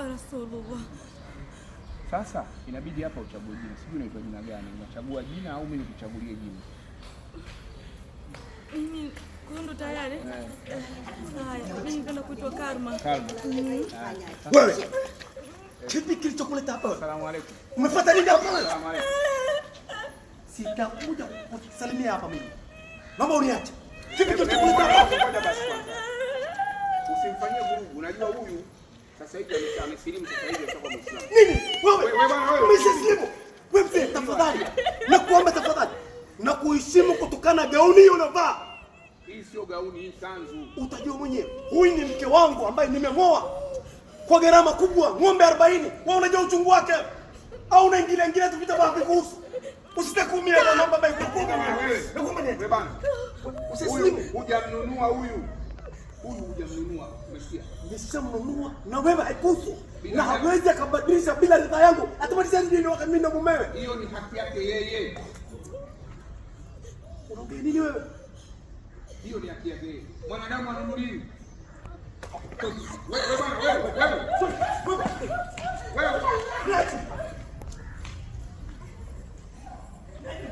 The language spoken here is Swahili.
wa Rasulullah. Sasa inabidi hapa uchague jina. Sijui unaitwa jina gani? Unachagua jina au mimi nikuchagulie jina? Mimi ndo tayari. Haya, mimi nipenda kuitwa Karma. Karma. Wewe. Kipi kilichokuleta hapa? Asalamu alaykum. Umefuata nini hapa? Asalamu alaykum. Sitakuja kukusalimia hapa mimi. Naomba uniache. Kipi kilichokuleta hapa? Ngoja basi kwanza. Usimfanyie vurugu. Unajua huyu sasa hivi amesilimu, sasa hivi atakuwa Muislamu. Nini? Wewe. Bwana wewe. Umesilimu. Wewe mzee, tafadhali. Nakuomba tafadhali. Na kuheshimu kutokana gauni hiyo unavaa. Hii sio gauni, hii kanzu. Utajua mwenyewe. Huyu ni mke wangu ambaye nimeng'oa kwa gharama kubwa, ng'ombe 40. Wewe unajua uchungu wake? Au unaingilia tu vita baba kuhusu? Usitakumia na namba baba kukuga wewe. Wewe bana. Usisilimu. Hujamnunua huyu. Huyu hujamnunua. Umesikia? Nishamnunua na wewe haikuhusu. Na hawezi akabadilisha bila ridhaa yangu. Atabadilisha nini wakati mimi ndo mumewe? Hiyo ni haki yake yeye. Unaongea nini wewe? Hiyo ni haki yake yeye. Mwanadamu anunuliwi. Wewe bana wewe.